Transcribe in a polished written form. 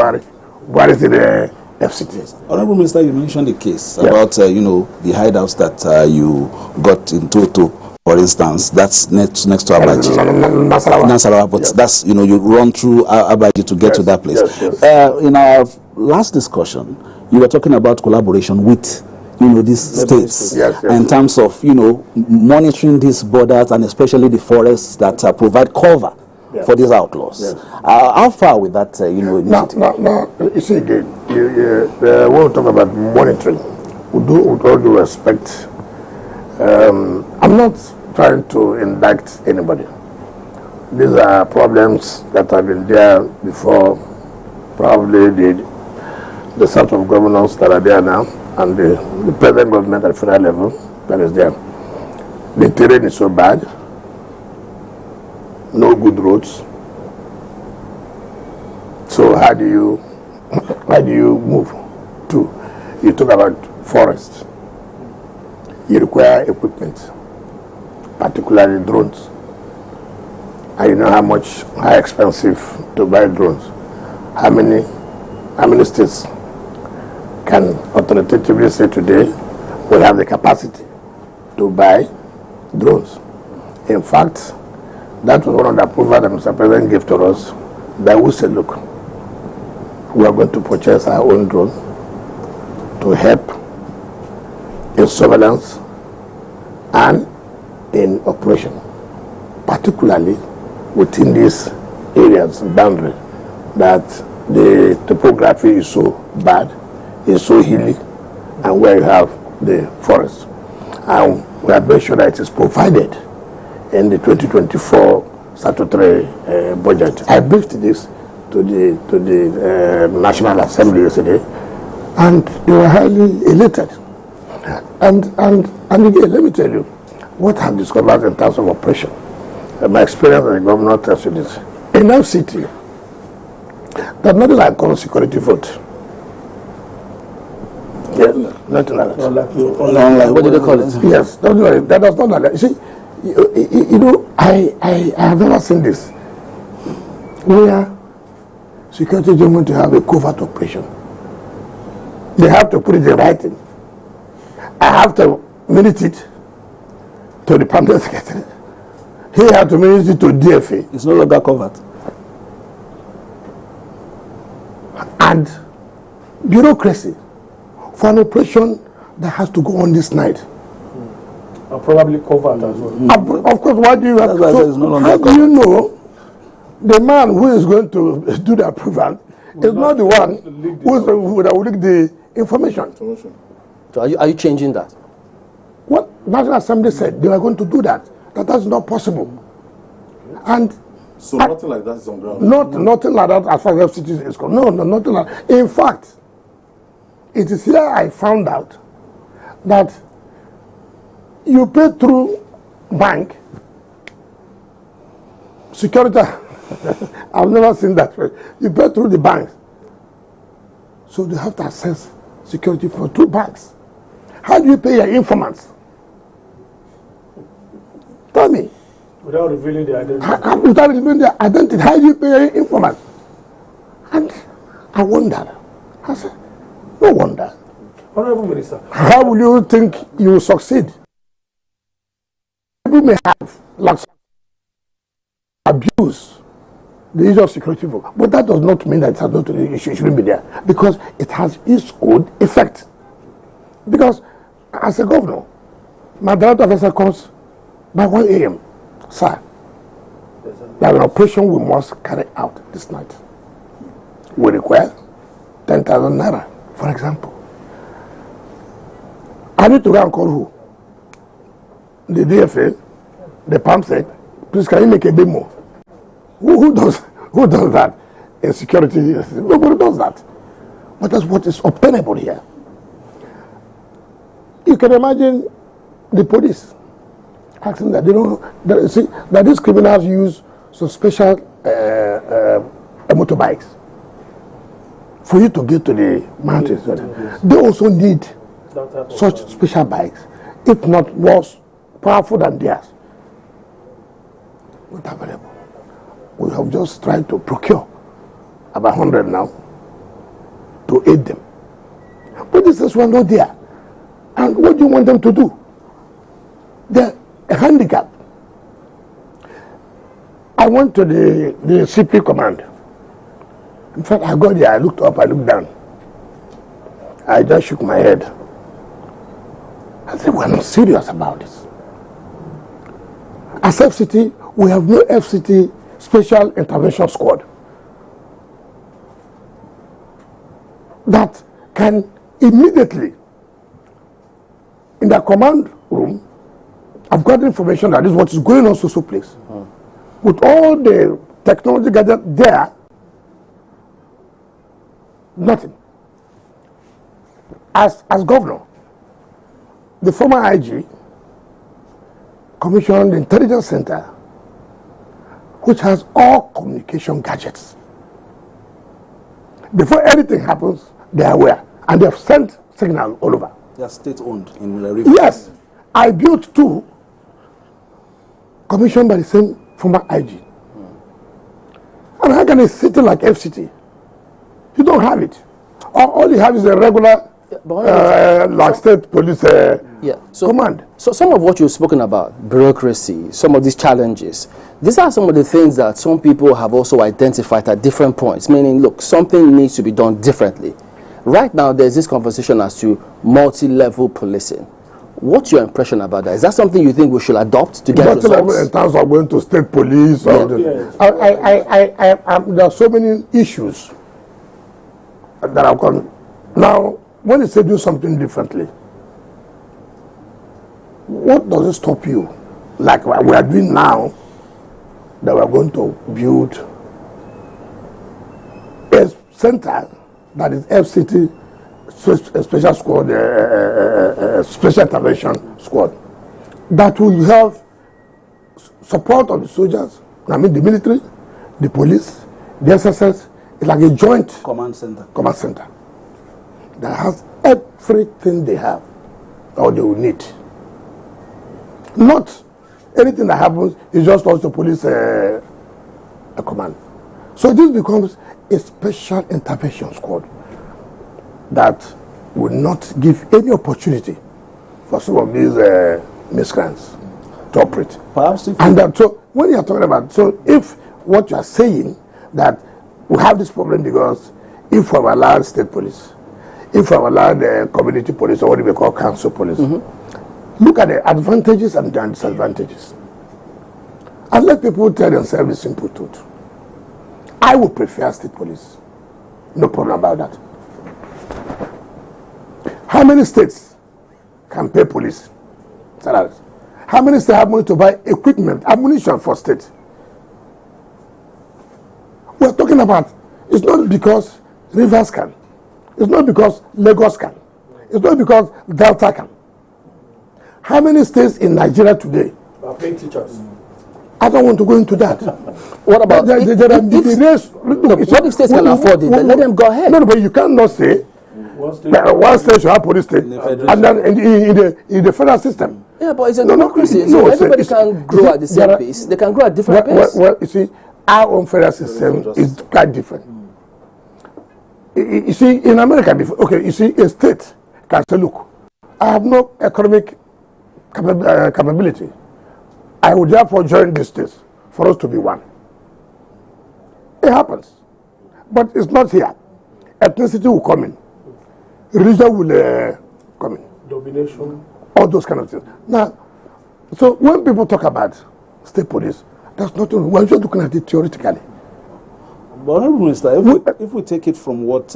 What is the FCT? Honorable Minister, you mentioned the case about the hideouts that you got in Toto, for instance. That's next to Abaji. Nasarawa, but that's you run through Abaji to get to that place. Yes. In our last discussion, you were talking about collaboration with these states in terms of monitoring these borders and especially the forests that provide cover for these outlaws. Yes. How far with that initiative? Now, you see again, when we talk about monitoring, with all due respect, I'm not trying to indict anybody. These are problems that have been there before, probably the sort of governors that are there now, and the present government at federal level that is there. The terrain is so bad, no good roads. So how do you move to? You talk about forests. You require equipment, particularly drones. And you know how expensive to buy drones. How many states can authoritatively say today we have the capacity to buy drones? In fact, that was one of the approvals that Mr. President gave to us, that we said, look, we are going to purchase our own drone to help in surveillance and in operation, particularly within these areas, boundary, that the topography is so bad, is so hilly, and where you have the forest. And we have made sure that it is provided in the 2024 statutory budget. I briefed this to the National Assembly yesterday, and they were highly elated. And again, let me tell you what I've discovered in terms of operation. My experience as a governor tells you this. In FCT, there's nothing I call security vote. Yes, nothing like that. What do they call it? Yes, that does not like that. You see, I have never seen this where security is going to have a covert operation. They have to put it in writing. I have to minute it to the permanent secretary. He had to minute it to DFA. It's no longer covert. And bureaucracy for an operation that has to go on this night. Probably covert as well. Of course, why do you have to? How do you know the man who is going to do the approval is not the one who will leak the information? So are you changing that? What National Assembly said, they were going to do that. That's not possible. And so nothing like that is on ground? Nothing like that as far as FCT is concerned. No, nothing like that. In fact, it is here I found out that you pay through bank security. I've never seen that. You pay through the banks. So they have to access security for through banks. How do you pay your informants? Tell me. Without revealing their identity. Without revealing their identity, how do you pay your informants? And I wondered. I said, no wonder. Honorable Minister. How will you think you will succeed? People may have abuse the issue of security vote, but that does not mean that it shouldn't be there, because it has its own effect. Because as a governor, my director officer comes by 1 a.m. Sir, there is an operation we must carry out this night. We require 10,000 naira, for example. I need to go and call who? The DFA, the pump said, please can you make a bit more? Who does that in security? Nobody does that. But that's what is obtainable here. You can imagine the police asking that they don't that these criminals use some special motorbikes for you to get to the mountains. They also need such special bikes, if not more powerful than theirs. Not available. We have just tried to procure about 100 now to aid them. But these things were not there. And what do you want them to do? They're a handicap. I went to the CP command. In fact, I got there, I looked up, I looked down. I just shook my head. I said, we're not serious about this. As FCT, we have no FCT Special Intervention Squad that can immediately, in the command room, I've got information that this is what is going on so place. With all the technology gathered there, nothing. As governor, the former IG commissioned the intelligence center, which has all communication gadgets. Before anything happens, they are aware, and they have sent signals all over. They are state-owned in the river. Yes, I built 2 commissioned by the same former IG. And how can a city like FCT? You don't have it. All you have is a regular like state police command. So some of what you've spoken about, bureaucracy, some of these challenges, these are some of the things that some people have also identified at different points, meaning, look, something needs to be done differently. Right now, there's this conversation as to multi-level policing. What's your impression about that? Is that something you think we should adopt to get results? In terms of going to state police, or there are so many issues that have gone. Now, when you say do something differently, what does it stop you? Like what we are doing now, that we are going to build a center that is FCT Special Squad, Special Intervention Squad, that will have support of the soldiers, I mean the military, the police, the SSS. It's like a joint command center that has everything they have or they will need. Not anything that happens is just also police a command. So this becomes a special intervention squad that will not give any opportunity for some of these miscreants to operate. Perhaps and so when you are talking about, so if what you are saying that we have this problem because if we have allowed state police, if we have allowed community police, or what we call council police, look at the advantages and the disadvantages. And let people tell themselves the simple truth. I would prefer state police. No problem about that. How many states can pay police salaries? How many states have money to buy equipment, ammunition for states? We're talking about, it's not because Rivers can. It's not because Lagos can. It's not because Delta can. How many states in Nigeria today are paying teachers? I don't want to go into that. What about what if states can afford it? Then let them go ahead. No, but you cannot say one state should have police state, and then in the federal system. Yeah, but it's a democracy. So everybody can grow at the same pace. They can grow at different pace. Well, you see, our own federal system is quite different. You see, in America, okay, you see, a state can say, look, I have no economic capability. I would therefore join this state for us to be one. It happens. But it's not here. Ethnicity will come in. Religion will come in. Domination. All those kind of things. Now, so when people talk about state police, that's not only, we're just looking at it theoretically. But Honorable Minister, if we take it from what